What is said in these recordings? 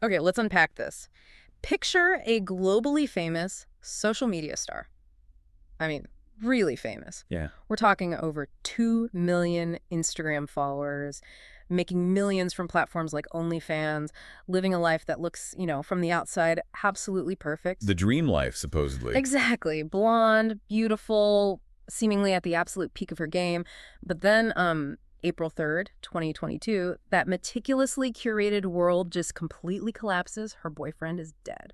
Okay, let's unpack this. Picture a globally famous social media star. I mean, really famous. Yeah. We're talking over 2 million Instagram followers, making millions from platforms like OnlyFans, living a life that looks, from the outside, absolutely perfect. The dream life, supposedly. Exactly. Blonde, beautiful, seemingly at the absolute peak of her game. But then, April 3rd, 2022, that meticulously curated world just completely collapses. Her boyfriend is dead.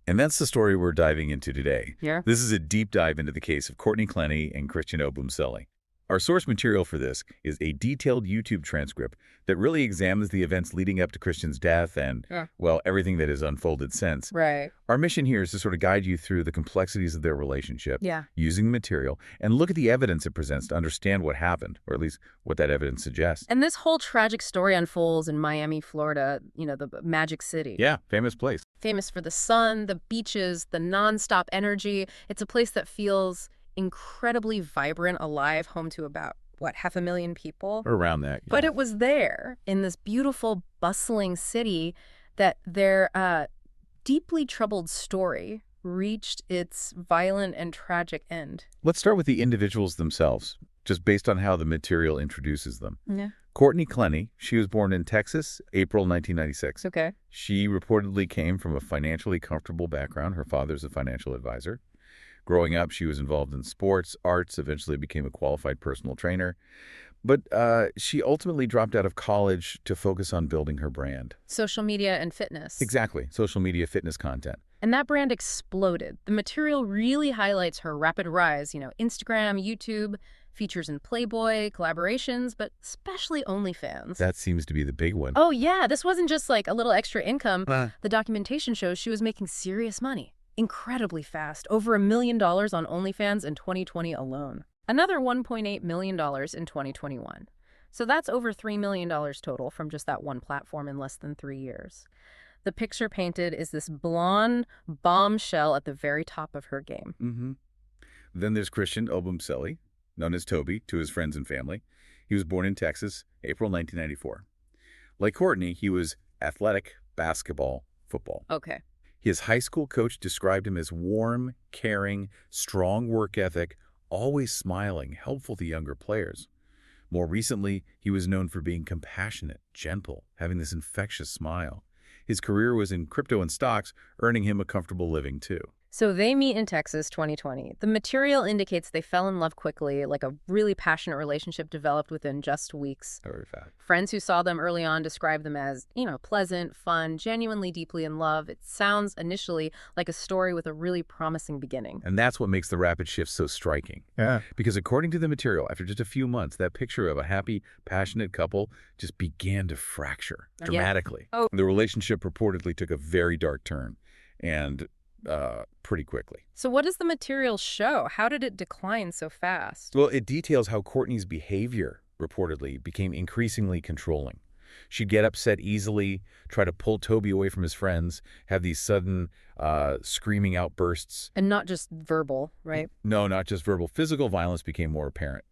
And that's the story we're diving into today. Yeah. This is a deep dive into the case of Courtney Clenney and Christian Obumseli. Our source material for this is a detailed YouTube transcript that really examines the events leading up to Christian's death and, well, everything that has unfolded since. Right. Our mission here is to sort of guide you through the complexities of their relationship, using the material, and look at the evidence it presents to understand what happened, or at least what that evidence suggests. And this whole tragic story unfolds in Miami, Florida, the Magic City. Yeah, famous place. Famous for the sun, the beaches, the nonstop energy. It's a place that feels incredibly vibrant, alive, home to about, 500,000 people? Around that, yeah. But it was there, in this beautiful, bustling city, that their deeply troubled story reached its violent and tragic end. Let's start with the individuals themselves, just based on how the material introduces them. Yeah. Courtney Clenney, she was born in Texas, April 1996. Okay. She reportedly came from a financially comfortable background. Her father's a financial advisor. Growing up, she was involved in sports, arts, eventually became a qualified personal trainer. But she ultimately dropped out of college to focus on building her brand. Social media and fitness. Exactly. Social media fitness content. And that brand exploded. The material really highlights her rapid rise, Instagram, YouTube, features in Playboy, collaborations, but especially OnlyFans. That seems to be the big one. Oh, yeah. This wasn't just like a little extra income. The documentation shows she was making serious money. Incredibly fast. Over $1 million on OnlyFans in 2020 alone. Another $1.8 million in 2021. So that's over $3 million total from just that one platform in less than 3 years. The picture painted is this blonde bombshell at the very top of her game. Mm-hmm. Then there's Christian Obumseli, known as Toby to his friends and family. He was born in Texas, April 1994. Like Courtney, he was athletic, basketball, football. Okay. His high school coach described him as warm, caring, strong work ethic, always smiling, helpful to younger players. More recently, he was known for being compassionate, gentle, having this infectious smile. His career was in crypto and stocks, earning him a comfortable living too. So they meet in Texas, 2020. The material indicates they fell in love quickly, like a really passionate relationship developed within just weeks. Very fast. Friends who saw them early on described them as, pleasant, fun, genuinely deeply in love. It sounds initially like a story with a really promising beginning. And that's what makes the rapid shift so striking. Yeah. Because according to the material, after just a few months, that picture of a happy, passionate couple just began to fracture dramatically. Oh. The relationship reportedly took a very dark turn, and pretty quickly. So what does the material show? How did it decline so fast? Well, it details how Courtney's behavior, reportedly, became increasingly controlling. She'd get upset easily, try to pull Toby away from his friends, have these sudden screaming outbursts. And not just verbal, right? No, not just verbal. Physical violence became more apparent.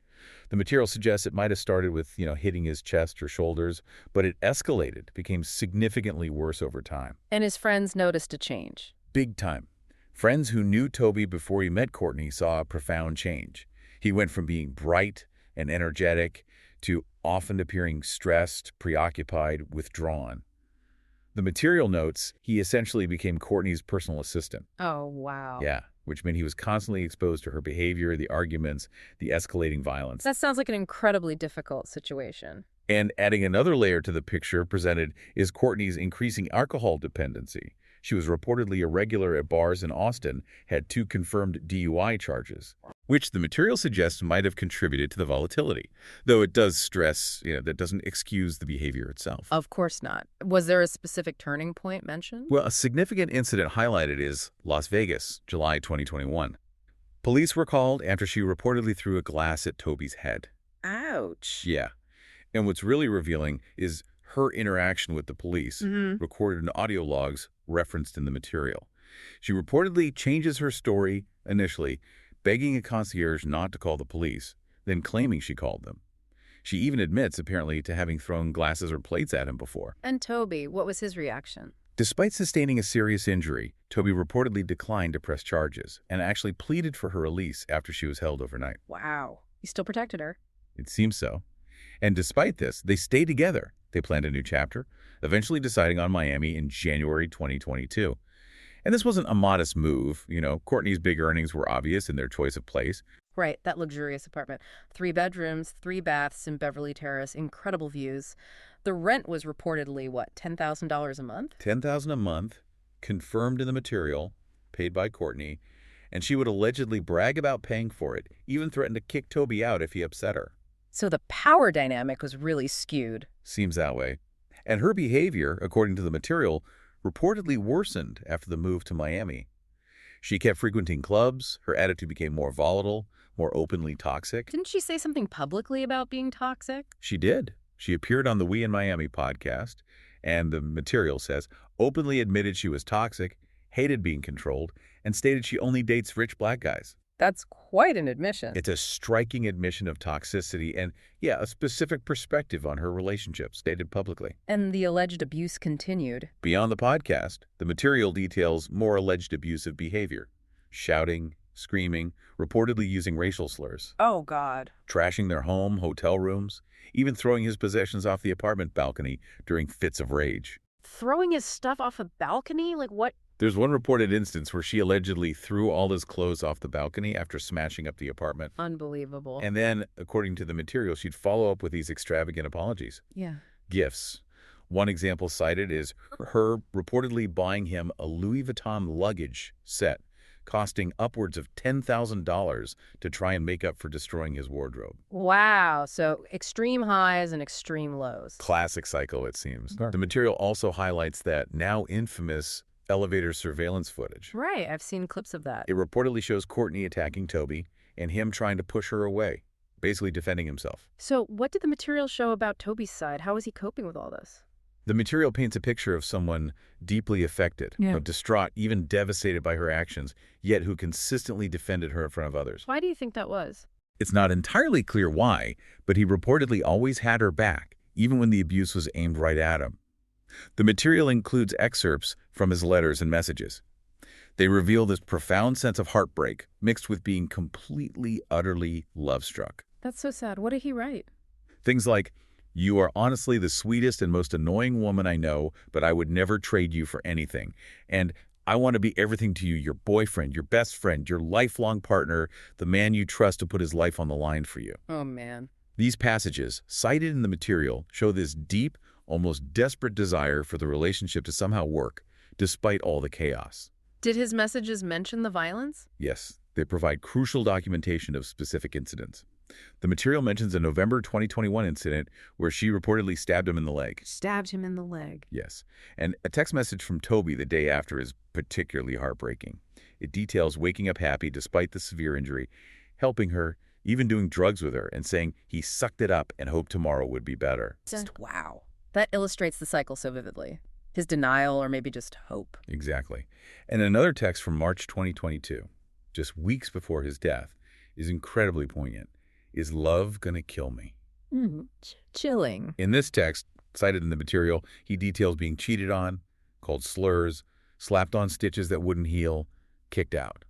The material suggests it might have started with, hitting his chest or shoulders, but it escalated, became significantly worse over time. And his friends noticed a change. Big time. Friends who knew Toby before he met Courtney saw a profound change. He went from being bright and energetic to often appearing stressed, preoccupied, withdrawn. The material notes he essentially became Courtney's personal assistant. Oh, wow. Yeah, which meant he was constantly exposed to her behavior, the arguments, the escalating violence. That sounds like an incredibly difficult situation. And adding another layer to the picture presented is Courtney's increasing alcohol dependency. She was reportedly irregular at bars in Austin, had 2 confirmed DUI charges, which the material suggests might have contributed to the volatility, though it does stress, that doesn't excuse the behavior itself. Of course not. Was there a specific turning point mentioned? Well, a significant incident highlighted is Las Vegas, July 2021. Police were called after she reportedly threw a glass at Toby's head. Ouch. Yeah. And what's really revealing is her interaction with the police, recorded in audio logs referenced in the material. She reportedly changes her story initially, begging a concierge not to call the police, then claiming she called them. She even admits, apparently, to having thrown glasses or plates at him before. And Toby, what was his reaction? Despite sustaining a serious injury, Toby reportedly declined to press charges and actually pleaded for her release after she was held overnight. Wow. He still protected her. It seems so. And despite this, they stayed together. They planned a new chapter, eventually deciding on Miami in January 2022. And this wasn't a modest move. Courtney's big earnings were obvious in their choice of place. Right, that luxurious apartment. 3 bedrooms, 3 baths in Beverly Terrace, incredible views. The rent was reportedly, what, $10,000 a month? $10,000 a month, confirmed in the material, paid by Courtney, and she would allegedly brag about paying for it, even threatened to kick Toby out if he upset her. So the power dynamic was really skewed. Seems that way. And her behavior, according to the material, reportedly worsened after the move to Miami. She kept frequenting clubs, her attitude became more volatile, more openly toxic. Didn't she say something publicly about being toxic? She did. She appeared on the We in Miami podcast, and the material says, openly admitted she was toxic, hated being controlled, and stated she only dates rich black guys. That's quite an admission. It's a striking admission of toxicity and, yeah, a specific perspective on her relationships, stated publicly. And the alleged abuse continued. Beyond the podcast, the material details more alleged abusive behavior. Shouting, screaming, reportedly using racial slurs. Oh, God. Trashing their home, hotel rooms, even throwing his possessions off the apartment balcony during fits of rage. Throwing his stuff off a balcony? Like what? There's one reported instance where she allegedly threw all his clothes off the balcony after smashing up the apartment. Unbelievable. And then, according to the material, she'd follow up with these extravagant apologies. Yeah. Gifts. One example cited is her reportedly buying him a Louis Vuitton luggage set, costing upwards of $10,000 to try and make up for destroying his wardrobe. Wow. So extreme highs and extreme lows. Classic cycle, it seems. Sure. The material also highlights that now infamous elevator surveillance footage. Right. I've seen clips of that. It reportedly shows Courtney attacking Toby and him trying to push her away, basically defending himself. So what did the material show about Toby's side? How was he coping with all this? The material paints a picture of someone deeply affected, distraught, even devastated by her actions, yet who consistently defended her in front of others. Why do you think that was? It's not entirely clear why, but he reportedly always had her back, even when the abuse was aimed right at him. The material includes excerpts from his letters and messages. They reveal this profound sense of heartbreak, mixed with being completely, utterly love-struck. That's so sad. What did he write? Things like, "You are honestly the sweetest and most annoying woman I know, but I would never trade you for anything. And I want to be everything to you, your boyfriend, your best friend, your lifelong partner, the man you trust to put his life on the line for you." Oh, man. These passages, cited in the material, show this deep, almost desperate desire for the relationship to somehow work, despite all the chaos. Did his messages mention the violence? Yes, they provide crucial documentation of specific incidents. The material mentions a November 2021 incident where she reportedly stabbed him in the leg. Stabbed him in the leg. Yes, and a text message from Toby the day after is particularly heartbreaking. It details waking up happy despite the severe injury, helping her, even doing drugs with her, and saying he sucked it up and hoped tomorrow would be better. Wow. That illustrates the cycle so vividly. His denial, or maybe just hope. Exactly. And another text from March 2022, just weeks before his death, is incredibly poignant. "Is love gonna kill me?" Chilling. In this text, cited in the material, he details being cheated on, called slurs, slapped on stitches that wouldn't heal, kicked out.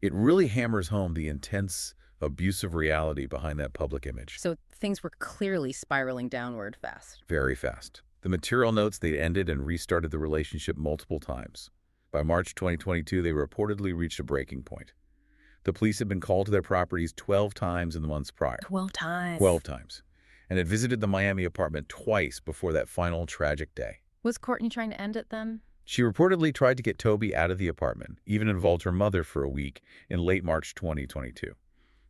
It really hammers home the intense, abusive reality behind that public image. So things were clearly spiraling downward fast. Very fast. The material notes they ended and restarted the relationship multiple times. By March 2022, they reportedly reached a breaking point. The police had been called to their properties 12 times in the months prior. 12 times. 12 times. And had visited the Miami apartment twice before that final tragic day. Was Courtney trying to end it then? She reportedly tried to get Toby out of the apartment, even involved her mother for a week in late March 2022.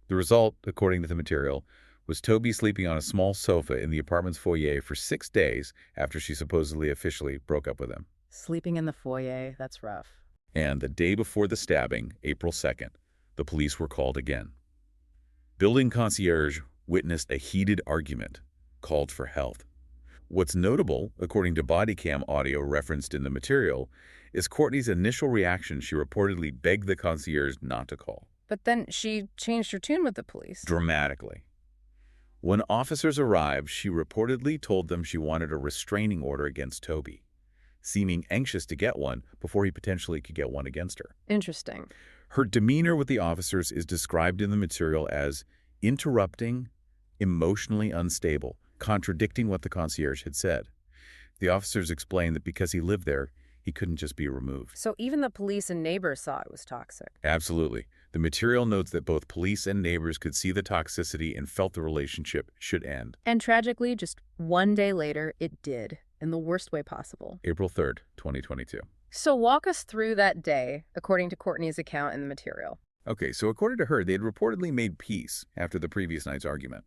The result, according to the material, was Toby sleeping on a small sofa in the apartment's foyer for 6 days after she supposedly officially broke up with him. Sleeping in the foyer, that's rough. And the day before the stabbing, April 2nd, the police were called again. Building concierge witnessed a heated argument, called for help. What's notable, according to body cam audio referenced in the material, is Courtney's initial reaction. She reportedly begged the concierge not to call. But then she changed her tune with the police. Dramatically. When officers arrived, she reportedly told them she wanted a restraining order against Toby, seeming anxious to get one before he potentially could get one against her. Interesting. Her demeanor with the officers is described in the material as interrupting, emotionally unstable, contradicting what the concierge had said. The officers explained that because he lived there, he couldn't just be removed. So even the police and neighbors saw it was toxic. Absolutely. The material notes that both police and neighbors could see the toxicity and felt the relationship should end. And tragically, just one day later, it did, in the worst way possible. April 3rd, 2022. So walk us through that day, according to Courtney's account in the material. Okay, so according to her, they had reportedly made peace after the previous night's argument.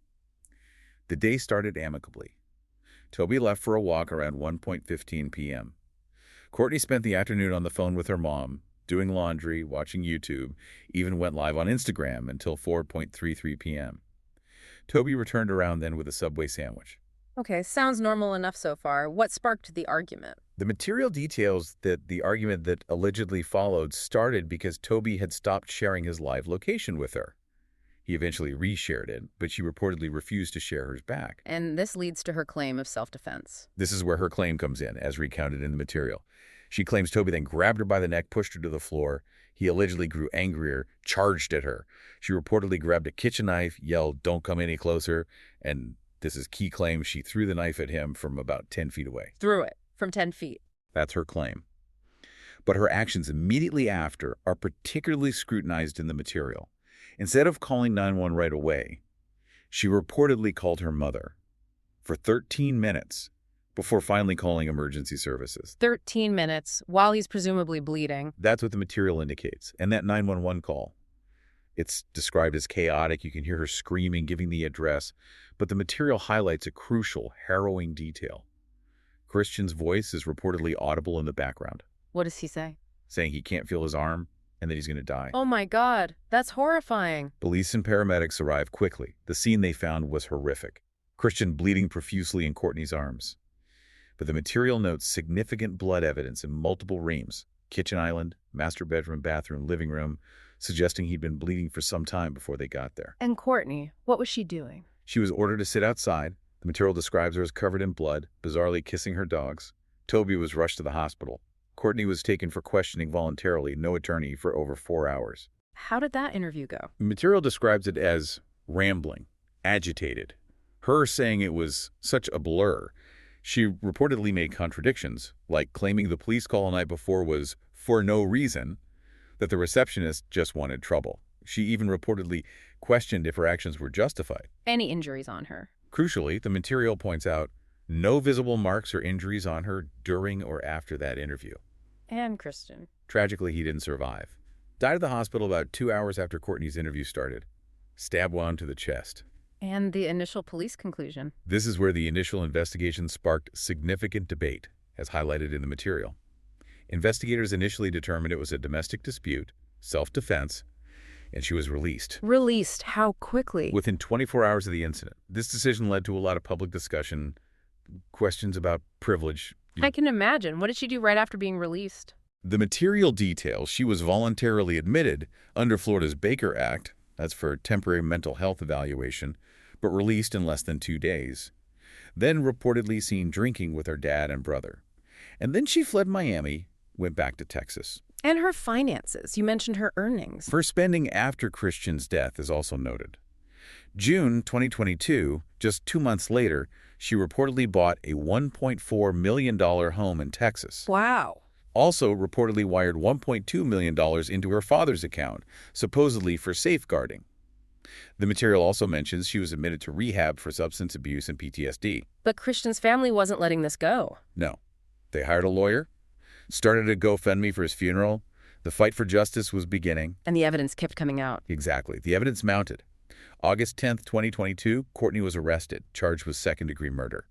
The day started amicably. Toby left for a walk around 1:15 p.m. Courtney spent the afternoon on the phone with her mom, doing laundry, watching YouTube, even went live on Instagram until 4:33 p.m. Toby returned around then with a Subway sandwich. Okay, sounds normal enough so far. What sparked the argument? The material details that the argument that allegedly followed started because Toby had stopped sharing his live location with her. He eventually reshared it, but she reportedly refused to share hers back. And this leads to her claim of self-defense. This is where her claim comes in, as recounted in the material. She claims Toby then grabbed her by the neck, pushed her to the floor. He allegedly grew angrier, charged at her. She reportedly grabbed a kitchen knife, yelled, "Don't come any closer," and this is key claim, she threw the knife at him from about 10 feet away. Threw it from 10 feet. That's her claim. But her actions immediately after are particularly scrutinized in the material. Instead of calling 911 right away, she reportedly called her mother for 13 minutes before finally calling emergency services. 13 minutes while he's presumably bleeding. That's what the material indicates. And that 911 call, it's described as chaotic. You can hear her screaming, giving the address. But the material highlights a crucial, harrowing detail. Christian's voice is reportedly audible in the background. What does he say? Saying he can't feel his arm and that he's going to die. Oh my God, that's horrifying. Police and paramedics arrived quickly. The scene they found was horrific. Christian bleeding profusely in Courtney's arms. But the material notes significant blood evidence in multiple reams, kitchen island, master bedroom, bathroom, living room, suggesting he'd been bleeding for some time before they got there. And Courtney, what was she doing? She was ordered to sit outside. The material describes her as covered in blood, bizarrely kissing her dogs. Toby was rushed to the hospital. Courtney was taken for questioning voluntarily, no attorney, for over 4 hours. How did that interview go? The material describes it as rambling, agitated. Her saying it was such a blur. She reportedly made contradictions, like claiming the police call the night before was for no reason, that the receptionist just wanted trouble. She even reportedly questioned if her actions were justified. Any injuries on her? Crucially, the material points out no visible marks or injuries on her during or after that interview. And Christian. Tragically, he didn't survive. Died at the hospital about 2 hours after Courtney's interview started. Stab wound to the chest. And the initial police conclusion. This is where the initial investigation sparked significant debate, as highlighted in the material. Investigators initially determined it was a domestic dispute, self-defense, and she was released. Released? How quickly? Within 24 hours of the incident. This decision led to a lot of public discussion, questions about privilege. I can imagine. What did she do right after being released? The material details she was voluntarily admitted under Florida's Baker Act, that's for temporary mental health evaluation, but released in less than 2 days. Then reportedly seen drinking with her dad and brother. And then she fled Miami, went back to Texas. And her finances. You mentioned her earnings. Her spending after Christian's death is also noted. June 2022, just 2 months later, she reportedly bought a $1.4 million home in Texas. Wow. Also reportedly wired $1.2 million into her father's account, supposedly for safeguarding. The material also mentions she was admitted to rehab for substance abuse and PTSD. But Christian's family wasn't letting this go. No. They hired a lawyer, started a GoFundMe for his funeral. The fight for justice was beginning. And the evidence kept coming out. Exactly. The evidence mounted. August 10th, 2022, Courtney was arrested, charged with second-degree murder.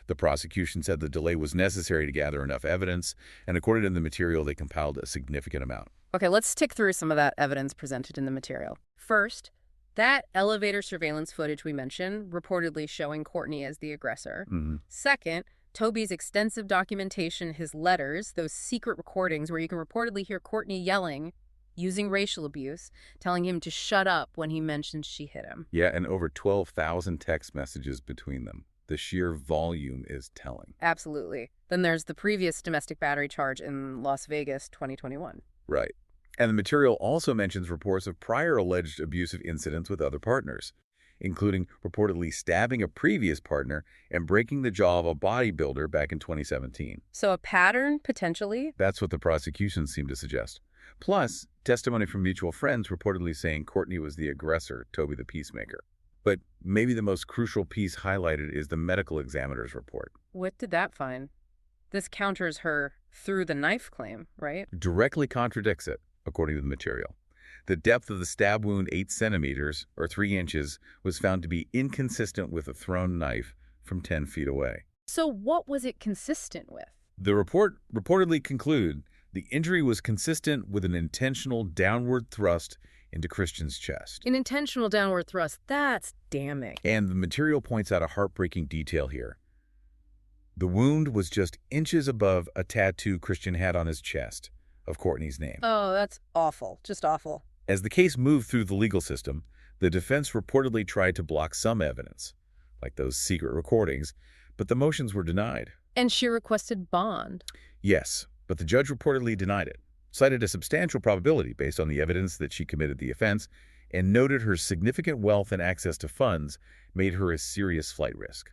The prosecution said the delay was necessary to gather enough evidence, and according to the material, they compiled a significant amount. Okay, let's tick through some of that evidence presented in the material. First, that elevator surveillance footage we mentioned, reportedly showing Courtney as the aggressor. Second, Toby's extensive documentation, his letters, those secret recordings where you can reportedly hear Courtney yelling, using racial abuse, telling him to shut up when he mentioned she hit him. Yeah, and over 12,000 text messages between them. The sheer volume is telling. Absolutely. Then there's the previous domestic battery charge in Las Vegas, 2021. Right. And the material also mentions reports of prior alleged abusive incidents with other partners, including reportedly stabbing a previous partner and breaking the jaw of a bodybuilder back in 2017. So a pattern, potentially? That's what the prosecution seemed to suggest. Plus, testimony from mutual friends reportedly saying Courtney was the aggressor, Toby the peacemaker. But maybe the most crucial piece highlighted is the medical examiner's report. What did that find? This counters her through the knife claim, right? Directly contradicts it, according to the material. The depth of the stab wound, 8 centimeters, or 3 inches, was found to be inconsistent with a thrown knife from 10 feet away. So what was it consistent with? The report reportedly concluded the injury was consistent with an intentional downward thrust into Christian's chest. An intentional downward thrust, that's damning. And the material points out a heartbreaking detail here. The wound was just inches above a tattoo Christian had on his chest of Courtney's name. Oh, that's awful. Just awful. As the case moved through the legal system, the defense reportedly tried to block some evidence, like those secret recordings, but the motions were denied. And she requested bond. Yes, but the judge reportedly denied it, cited a substantial probability based on the evidence that she committed the offense, and noted her significant wealth and access to funds made her a serious flight risk.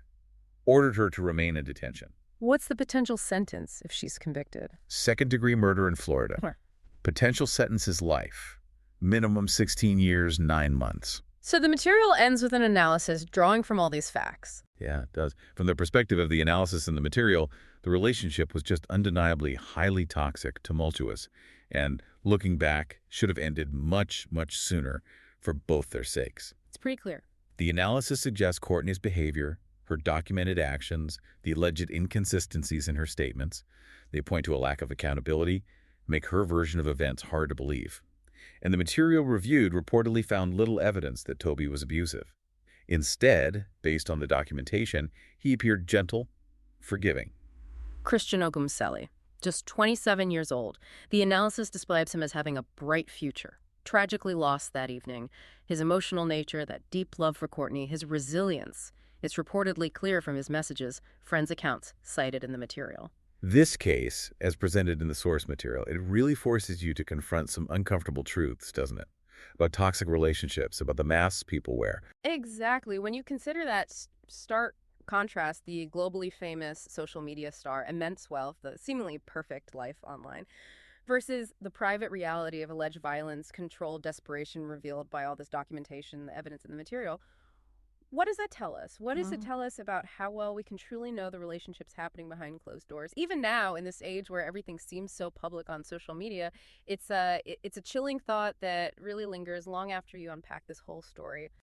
Ordered her to remain in detention. What's the potential sentence if she's convicted? Second-degree murder in Florida. Where? Potential sentence is life. Minimum 16 years, 9 months. So the material ends with an analysis drawing from all these facts. Yeah, it does. From the perspective of the analysis and the material, the relationship was just undeniably highly toxic, tumultuous, and looking back, should have ended much, much sooner for both their sakes. It's pretty clear. The analysis suggests Courtney's behavior, her documented actions, the alleged inconsistencies in her statements. They point to a lack of accountability, make her version of events hard to believe. And the material reviewed reportedly found little evidence that Toby was abusive. Instead, based on the documentation, he appeared gentle, forgiving. Christian Ogumseli, just 27 years old. The analysis describes him as having a bright future. Tragically lost that evening. His emotional nature, that deep love for Courtney, his resilience. It's reportedly clear from his messages, friends' accounts cited in the material. This case, as presented in the source material, it really forces you to confront some uncomfortable truths, doesn't it? About toxic relationships, about the masks people wear. Exactly. When you consider that stark contrast, the globally famous social media star, immense wealth, the seemingly perfect life online, versus the private reality of alleged violence, control, desperation revealed by all this documentation, the evidence in the material, what does that tell us? What does it tell us about how well we can truly know the relationships happening behind closed doors? Even now, in this age where everything seems so public on social media, it's a chilling thought that really lingers long after you unpack this whole story.